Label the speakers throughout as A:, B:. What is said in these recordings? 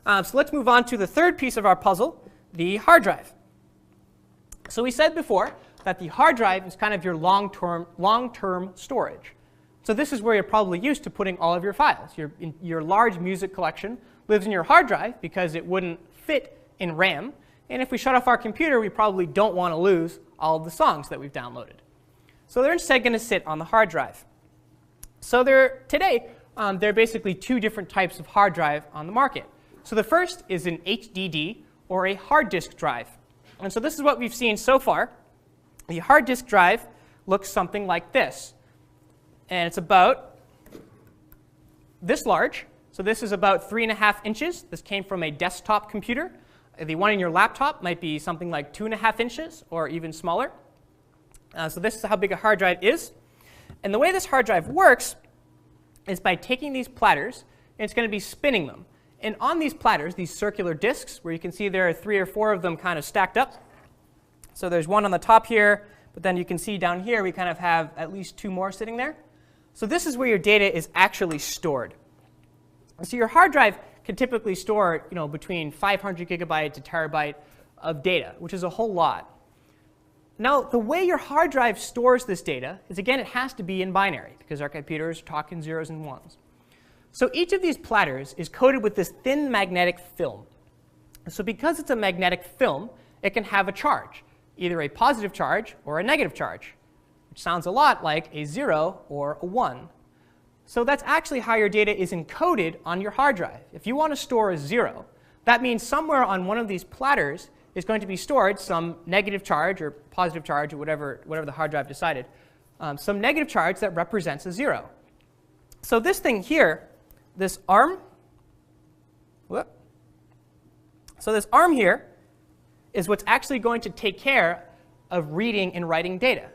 A: So let's move on to the third piece of our puzzle, the hard drive. So we said before that the hard drive is kind of your long-term storage. So this is where you're probably used to putting all of your files. Your large music collection lives in your hard drive because it wouldn't fit in RAM. And if we shut off our computer, we probably don't want to lose all of the songs that we've downloaded. So they're instead going to sit on the hard drive. So today, there are basically two different types of hard drive on the market. So the first is an HDD, or a hard disk drive. And so this is what we've seen so far. The hard disk drive looks something like this. And it's about this large. So this is about 3.5 inches. This came from a desktop computer. The one in your laptop might be something like 2.5 inches or even smaller. So this is how big a hard drive is. And the way this hard drive works is by taking these platters, and it's going to be spinning them. And on these platters, these circular disks, where you can see there are 3 or 4 of them kind of stacked up. So there's one on the top here, but then you can see down here we kind of have at least 2 more sitting there. So this is where your data is actually stored. So your hard drive can typically store between 500 gigabyte to terabyte of data, which is a whole lot. Now, the way your hard drive stores this data is, again, it has to be in binary, because our computers talk in zeros and ones. So each of these platters is coated with this thin magnetic film. So because it's a magnetic film, it can have a charge, either a positive charge or a negative charge, which sounds a lot like a 0 or a 1. So that's actually how your data is encoded on your hard drive. If you want to store a 0, that means somewhere on one of these platters is going to be stored some negative charge or positive charge or whatever the hard drive decided, some negative charge that represents a 0. So this thing here, this arm, so this arm here is what's actually going to take care of reading and writing data.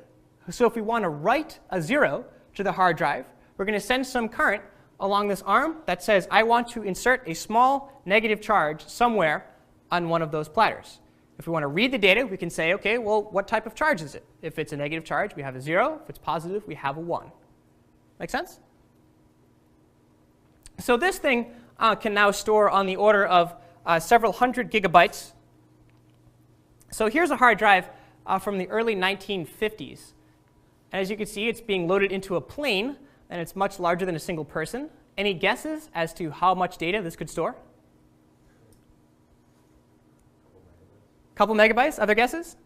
A: So if we want to write a 0 to the hard drive, we're going to send some current along this arm that says, I want to insert a small negative charge somewhere on one of those platters. If we want to read the data, we can say, OK, well, what type of charge is it? If it's a negative charge, we have a 0. If it's positive, we have a 1. Make sense? So this thing can now store on the order of several hundred gigabytes. So here's a hard drive from the early 1950s. And as you can see, it's being loaded into a plane, and it's much larger than a single person. Any guesses as to how much data this could store? Couple megabytes? Other guesses?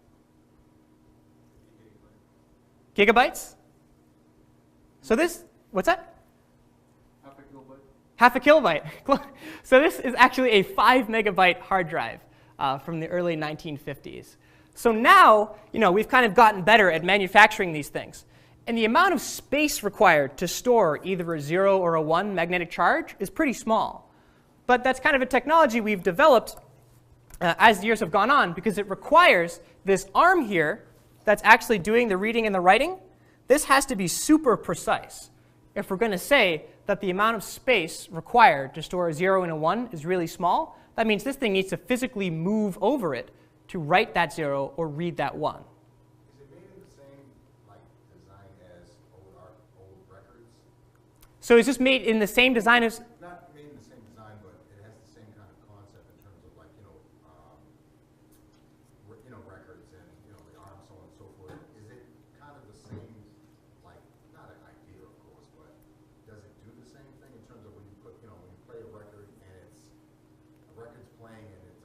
A: Gigabytes? So this, what's that? Half a kilobyte. So this is actually a 5 megabyte hard drive from the early 1950s. So now, we've kind of gotten better at manufacturing these things. And the amount of space required to store either a 0 or a 1 magnetic charge is pretty small. But that's kind of a technology we've developed as the years have gone on, because it requires this arm here that's actually doing the reading and the writing. This has to be super precise if we're going to say that the amount of space required to store a 0 and a 1 is really small. That means this thing needs to physically move over it to write that 0 or read that 1.
B: Is it made in the same design as old records?
A: So is this made in the same design as?
B: Not made in the same design, but it has the same kind of concept in terms of records and the arm, so on and so forth. Is it kind of the same, not an idea, of course, but does it do the same thing in terms of when you put, when you play a record and a record's playing and it's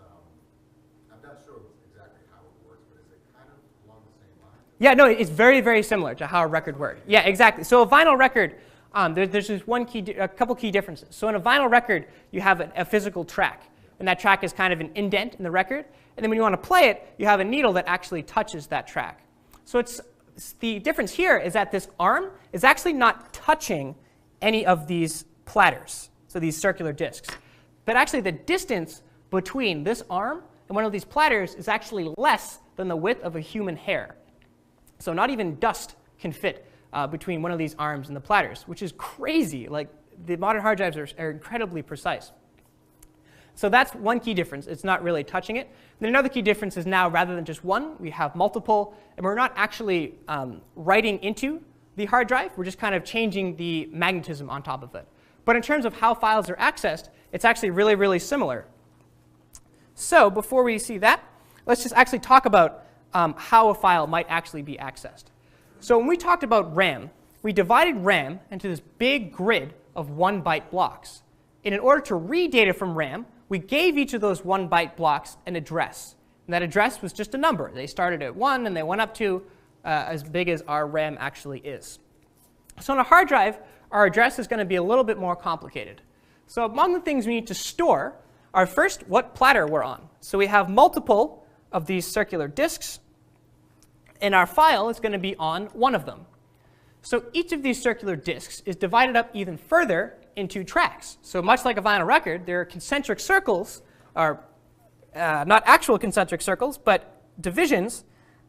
B: I'm not sure exactly how it works, but is it kind of along the same line?
A: Yeah, no, it's very, very similar to how a record works. Yeah, exactly. So a vinyl record, there's just a couple key differences. So in a vinyl record, you have a physical track, and that track is kind of an indent in the record. And then when you want to play it, you have a needle that actually touches that track. So the difference here is that this arm is actually not touching any of these platters, so these circular disks. But actually, the distance between this arm and one of these platters is actually less than the width of a human hair. So not even dust can fit between one of these arms and the platters, which is crazy. The modern hard drives are incredibly precise. So that's one key difference. It's not really touching it. Then another key difference is now, rather than just one, we have multiple. And we're not actually writing into the hard drive. We're just kind of changing the magnetism on top of it. But in terms of how files are accessed, it's actually really, really similar. So before we see that, let's just actually talk about how a file might actually be accessed. So when we talked about RAM, we divided RAM into this big grid of 1-byte blocks. And in order to read data from RAM, we gave each of those 1-byte blocks an address. And that address was just a number. They started at 1 and they went up to as big as our RAM actually is. So on a hard drive, our address is going to be a little bit more complicated. So among the things we need to store are first what platter we're on. So we have multiple of these circular disks, and our file is going to be on one of them. So each of these circular disks is divided up even further into tracks. So much like a vinyl record, there are concentric circles, or not actual concentric circles, but divisions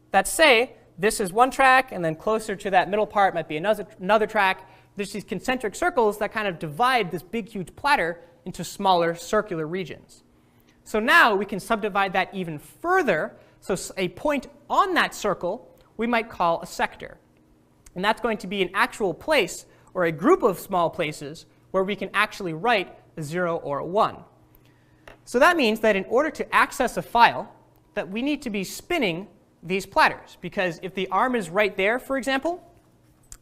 A: that say this is one track, and then closer to that middle part might be another track. There's these concentric circles that kind of divide this big, huge platter into smaller circular regions. So now we can subdivide that even further. So a point on that circle we might call a sector. And that's going to be an actual place or a group of small places where we can actually write a 0 or a 1. So that means that in order to access a file, that we need to be spinning these platters. Because if the arm is right there, for example,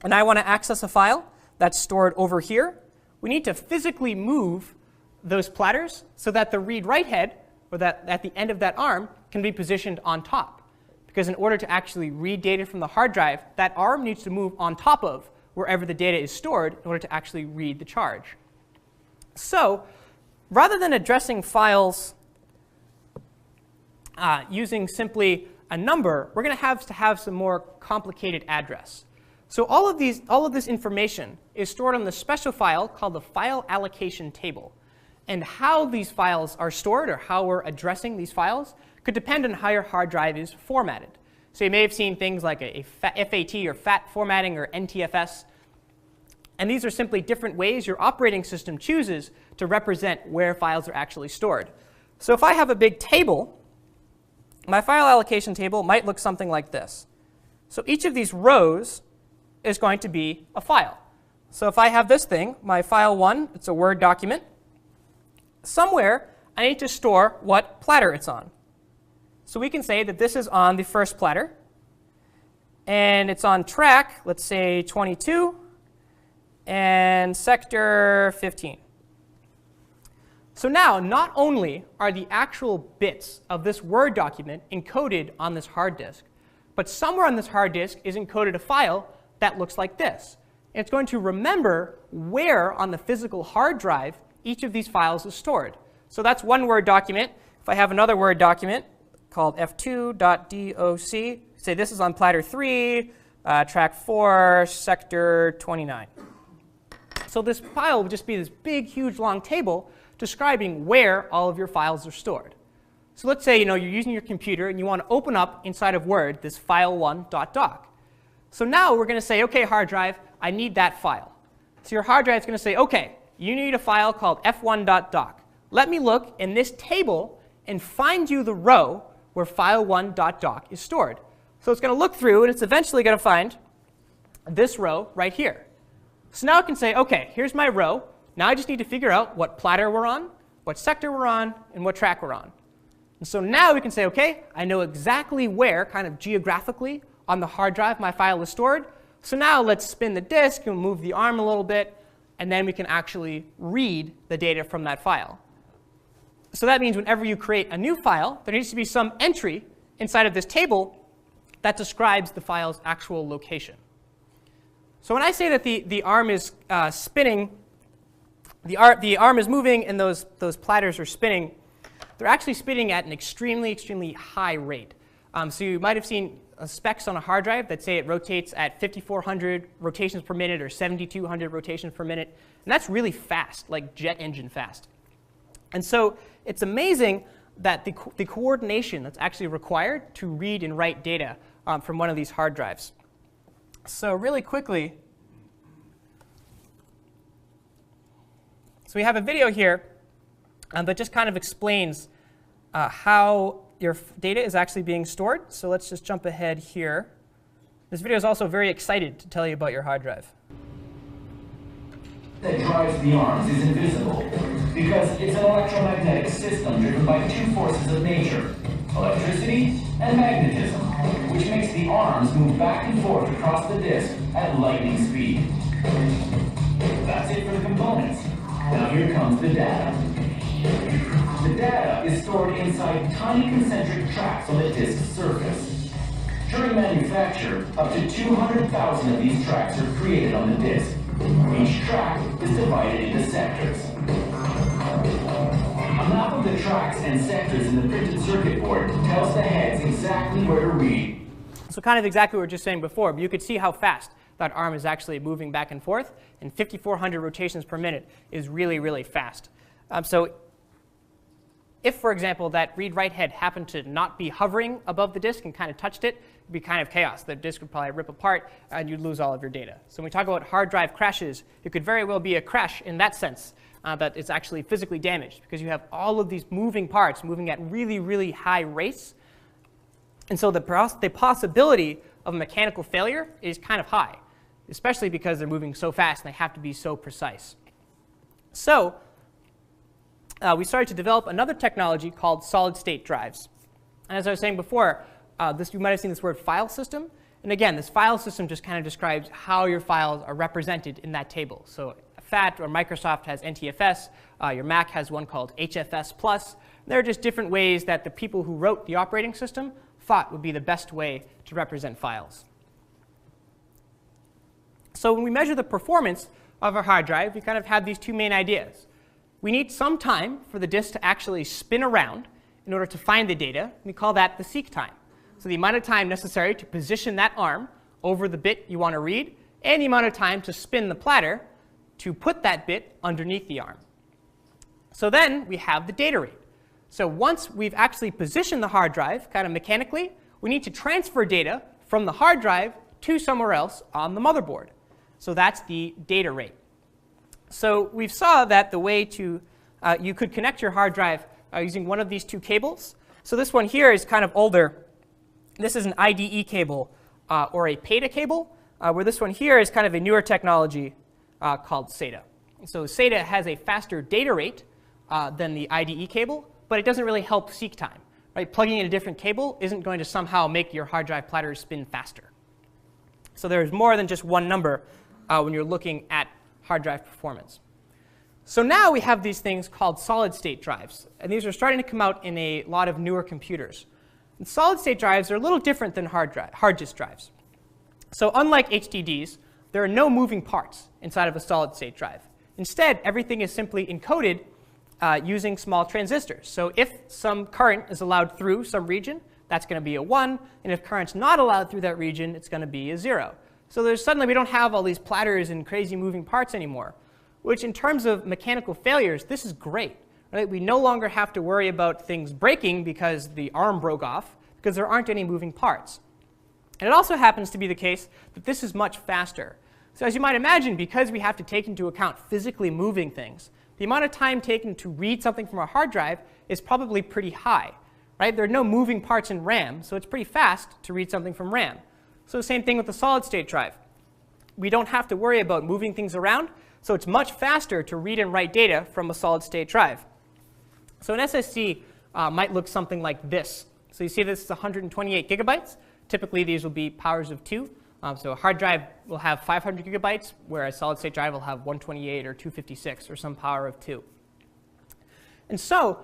A: and I want to access a file that's stored over here, we need to physically move those platters so that the read-write head, or that at the end of that arm, can be positioned on top. Because in order to actually read data from the hard drive, that arm needs to move on top of wherever the data is stored in order to actually read the charge. So rather than addressing files using simply a number, we're going to have some more complicated address. So all of this information is stored on the special file called the file allocation table. And how these files are stored, or how we're addressing these files, could depend on how your hard drive is formatted. So you may have seen things like a FAT or FAT formatting or NTFS. And these are simply different ways your operating system chooses to represent where files are actually stored. So if I have a big table, my file allocation table might look something like this. So each of these rows is going to be a file. So if I have this thing, my file 1, it's a Word document. Somewhere, I need to store what platter it's on. So we can say that this is on the first platter, and it's on track, let's say 22, and sector 15. So now, not only are the actual bits of this Word document encoded on this hard disk, but somewhere on this hard disk is encoded a file that looks like this. And it's going to remember where on the physical hard drive each of these files is stored. So that's one Word document. If I have another Word document called f2.doc, say this is on platter 3, track 4, sector 29. So this file would just be this big, huge, long table describing where all of your files are stored. So let's say you're using your computer and you want to open up inside of Word this file1.doc. So now we're going to say, OK, hard drive, I need that file. So your hard drive is going to say, OK, you need a file called f1.doc. Let me look in this table and find you the row where file1.doc is stored. So it's going to look through, and it's eventually going to find this row right here. So now it can say, OK, here's my row. Now I just need to figure out what platter we're on, what sector we're on, and what track we're on. And so now we can say, OK, I know exactly where, kind of geographically, on the hard drive my file is stored. So now let's spin the disk and move the arm a little bit, and then we can actually read the data from that file. So that means whenever you create a new file, there needs to be some entry inside of this table that describes the file's actual location. So when I say that the arm is spinning, the arm is moving and those platters are spinning, they're actually spinning at an extremely, extremely high rate. So you might have seen specs on a hard drive that say it rotates at 5,400 rotations per minute or 7,200 rotations per minute. And that's really fast, like jet engine fast. And so it's amazing that the coordination that's actually required to read and write data from one of these hard drives. So really quickly, so we have a video here that just kind of explains how your data is actually being stored. So let's just jump ahead here. This video is also very excited to tell you about your hard drive.
C: That drives the arms is invisible. because it's an electromagnetic system driven by two forces of nature, electricity and magnetism, which makes the arms move back and forth across the disk at lightning speed. That's it for the components. Now here comes the data. The data is stored inside tiny concentric tracks on the disk's surface. During manufacture, up to 200,000 of these tracks are created on the disk. Each track is divided into sectors. A map of the tracks and sectors in the printed circuit board tells the heads exactly where to read.
A: So kind of exactly what we were just saying before, but you could see how fast that arm is actually moving back and forth, and 5,400 rotations per minute is really, really fast. So if, for example, that read-write head happened to not be hovering above the disk and kind of touched it, it'd be kind of chaos. The disk would probably rip apart, and you'd lose all of your data. So when we talk about hard drive crashes, it could very well be a crash in that sense, that it's actually physically damaged, because you have all of these moving parts moving at really, really high rates. And so the possibility of a mechanical failure is kind of high, especially because they're moving so fast and they have to be so precise. So we started to develop another technology called solid-state drives. And as I was saying before, you might have seen this word file system. And again, this file system just kind of describes how your files are represented in that table. So FAT or Microsoft has NTFS. Your Mac has one called HFS+. There are just different ways that the people who wrote the operating system thought would be the best way to represent files. So when we measure the performance of a hard drive, we kind of have these two main ideas. We need some time for the disk to actually spin around in order to find the data. We call that the seek time. So the amount of time necessary to position that arm over the bit you want to read, and the amount of time to spin the platter to put that bit underneath the arm. So then we have the data rate. So once we've actually positioned the hard drive, kind of mechanically, we need to transfer data from the hard drive to somewhere else on the motherboard. So that's the data rate. So we saw that the way to, you could connect your hard drive using one of these two cables. So this one here is kind of older. This is an IDE cable or a PATA cable, where this one here is kind of a newer technology called SATA. So SATA has a faster data rate than the IDE cable, but it doesn't really help seek time. Right? Plugging in a different cable isn't going to somehow make your hard drive platter spin faster. So there's more than just one number when you're looking at hard drive performance. So now we have these things called solid-state drives, and these are starting to come out in a lot of newer computers. And solid-state drives are a little different than hard disk drives. So unlike HDDs, there are no moving parts inside of a solid-state drive. Instead, everything is simply encoded using small transistors. So if some current is allowed through some region, that's going to be a 1, and if current's not allowed through that region, it's going to be a 0. So suddenly we don't have all these platters and crazy moving parts anymore, which in terms of mechanical failures, this is great. Right? We no longer have to worry about things breaking because the arm broke off, because there aren't any moving parts. And it also happens to be the case that this is much faster. So as you might imagine, because we have to take into account physically moving things, the amount of time taken to read something from a hard drive is probably pretty high. Right? There are no moving parts in RAM, so it's pretty fast to read something from RAM. So same thing with the solid-state drive. We don't have to worry about moving things around, so it's much faster to read and write data from a solid-state drive. So an SSD might look something like this. So you see this is 128 gigabytes. Typically, these will be powers of 2. So a hard drive will have 500 gigabytes, whereas solid-state drive will have 128 or 256 or some power of 2. And so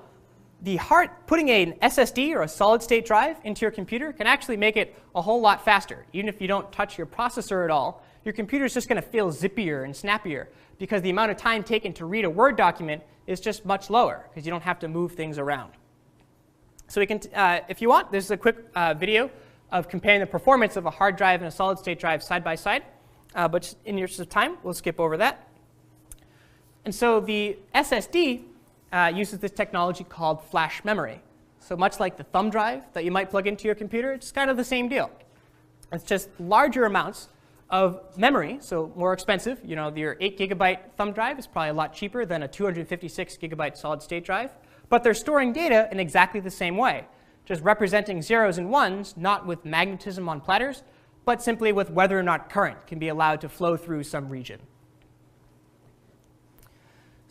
A: putting an SSD or a solid-state drive into your computer can actually make it a whole lot faster. Even if you don't touch your processor at all, your computer is just going to feel zippier and snappier because the amount of time taken to read a Word document is just much lower because you don't have to move things around. So we can, if you want, this is a quick video of comparing the performance of a hard drive and a solid-state drive side by side. But in the interest of time, we'll skip over that. And so the SSD uses this technology called flash memory. So much like the thumb drive that you might plug into your computer, it's kind of the same deal. It's just larger amounts of memory, so more expensive. You know, your 8 gigabyte thumb drive is probably a lot cheaper than a 256 gigabyte solid-state drive. But they're storing data in exactly the same way, just representing zeros and ones, not with magnetism on platters, but simply with whether or not current can be allowed to flow through some region.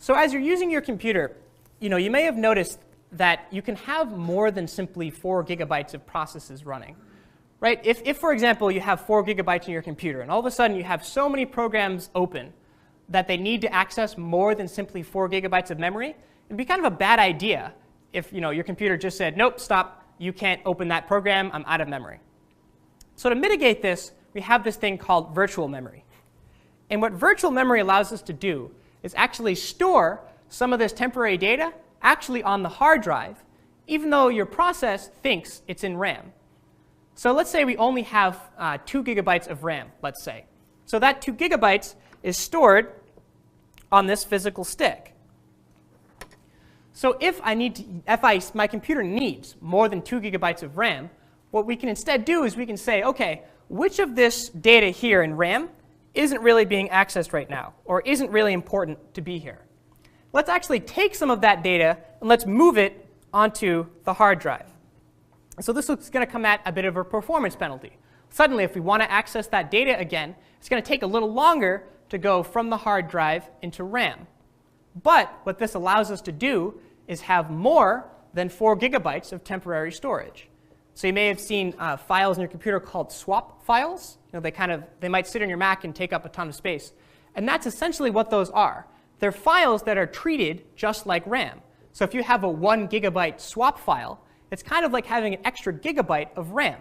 A: So as you're using your computer, you may have noticed that you can have more than simply 4 gigabytes of processes running. Right? If, for example, you have 4 gigabytes in your computer, and all of a sudden you have so many programs open that they need to access more than simply 4 gigabytes of memory, it'd be kind of a bad idea if your computer just said, nope, stop, you can't open that program, I'm out of memory. So to mitigate this, we have this thing called virtual memory. And what virtual memory allows us to do is actually store some of this temporary data actually on the hard drive, even though your process thinks it's in RAM. So let's say we only have 2 gigabytes of RAM, let's say. So that 2 gigabytes is stored on this physical stick. So if my computer needs more than 2 gigabytes of RAM, what we can instead do is we can say, OK, which of this data here in RAM isn't really being accessed right now, or isn't really important to be here? Let's actually take some of that data and let's move it onto the hard drive. So this is going to come at a bit of a performance penalty. Suddenly, if we want to access that data again, it's going to take a little longer to go from the hard drive into RAM. But what this allows us to do is have more than 4 gigabytes of temporary storage. So you may have seen files in your computer called swap files. They might sit on your Mac and take up a ton of space. And that's essentially what those are. They're files that are treated just like RAM. So if you have a 1 gigabyte swap file, it's kind of like having an extra gigabyte of RAM.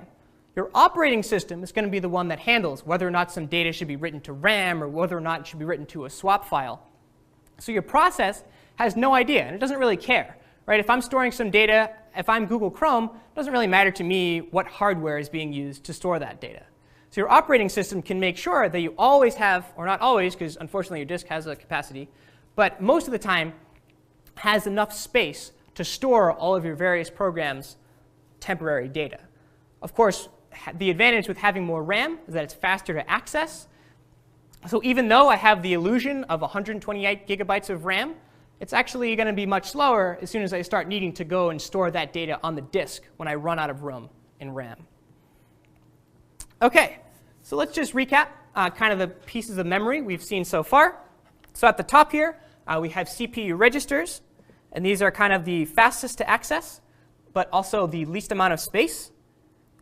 A: Your operating system is going to be the one that handles whether or not some data should be written to RAM or whether or not it should be written to a swap file. So your process has no idea, and it doesn't really care. Right? If I'm storing some data, if I'm Google Chrome, it doesn't really matter to me what hardware is being used to store that data. So your operating system can make sure that you always have, or not always, because unfortunately your disk has a capacity, but most of the time has enough space to store all of your various programs' temporary data. Of course, the advantage with having more RAM is that it's faster to access. So even though I have the illusion of 128 gigabytes of RAM, it's actually going to be much slower as soon as I start needing to go and store that data on the disk when I run out of room in RAM. OK, so let's just recap kind of the pieces of memory we've seen so far. So at the top here, we have CPU registers. And these are kind of the fastest to access, but also the least amount of space.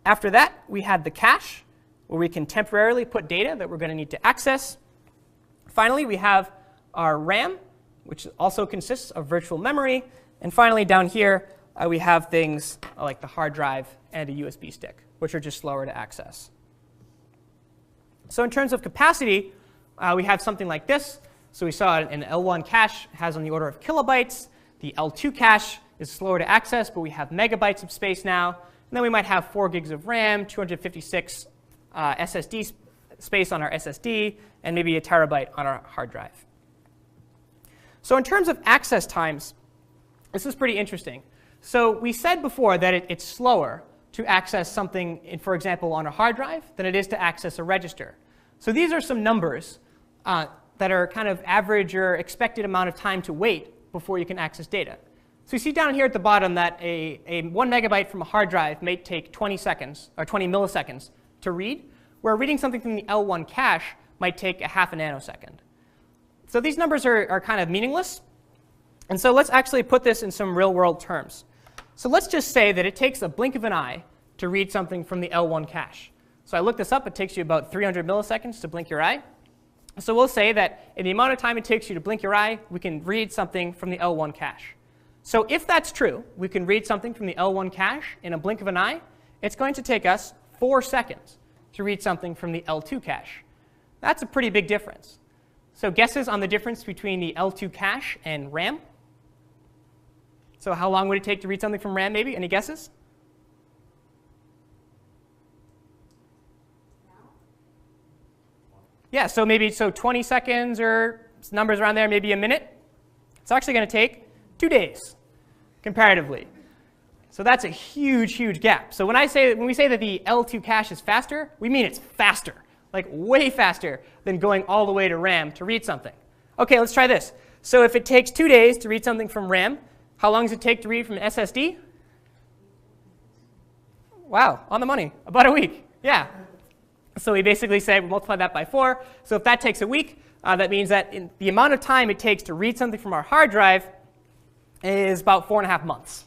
A: After that, we had the cache, where we can temporarily put data that we're going to need to access. Finally, we have our RAM, which also consists of virtual memory. And finally, down here, we have things like the hard drive and a USB stick, which are just slower to access. So in terms of capacity, we have something like this. So we saw an L1 cache has on the order of kilobytes. The L2 cache is slower to access, but we have megabytes of space now. And then we might have 4 gigs of RAM, 256 SSD space on our SSD, and maybe a terabyte on our hard drive. So in terms of access times, this is pretty interesting. So we said before that it's slower to access something, for example, on a hard drive than it is to access a register. So these are some numbers that are kind of average or expected amount of time to wait before you can access data. So you see down here at the bottom that a 1 megabyte from a hard drive may take 20 seconds or 20 milliseconds to read, where reading something from the L1 cache might take a half a nanosecond. So these numbers are kind of meaningless. And so let's actually put this in some real-world terms. So let's just say that it takes a blink of an eye to read something from the L1 cache. So I looked this up. It takes you about 300 milliseconds to blink your eye. So we'll say that in the amount of time it takes you to blink your eye, we can read something from the L1 cache. So if that's true, we can read something from the L1 cache in a blink of an eye. It's going to take us 4 seconds to read something from the L2 cache. That's a pretty big difference. So guesses on the difference between the L2 cache and RAM? So how long would it take to read something from RAM, maybe? Any guesses? Yeah, so maybe 20 seconds or numbers around there, maybe a minute. It's actually going to take 2 days, comparatively. So that's a huge, huge gap. So when we say that the L2 cache is faster, we mean it's faster, like way faster than going all the way to RAM to read something. OK, let's try this. So if it takes 2 days to read something from RAM, how long does it take to read from SSD? Wow, on the money, about a week. Yeah. So we basically say we multiply that by 4. So if that takes a week, That means that the amount of time it takes to read something from our hard drive is about 4.5 months.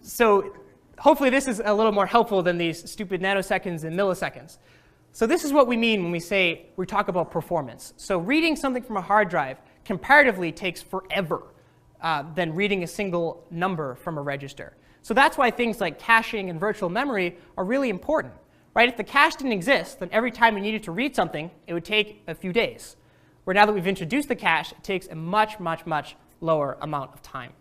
A: So hopefully this is a little more helpful than these stupid nanoseconds and milliseconds. So this is what we mean when we talk about performance. So reading something from a hard drive comparatively takes forever than reading a single number from a register. So that's why things like caching and virtual memory are really important. Right? If the cache didn't exist, then every time you needed to read something, it would take a few days. Where now that we've introduced the cache, it takes a much, much, much lower amount of time.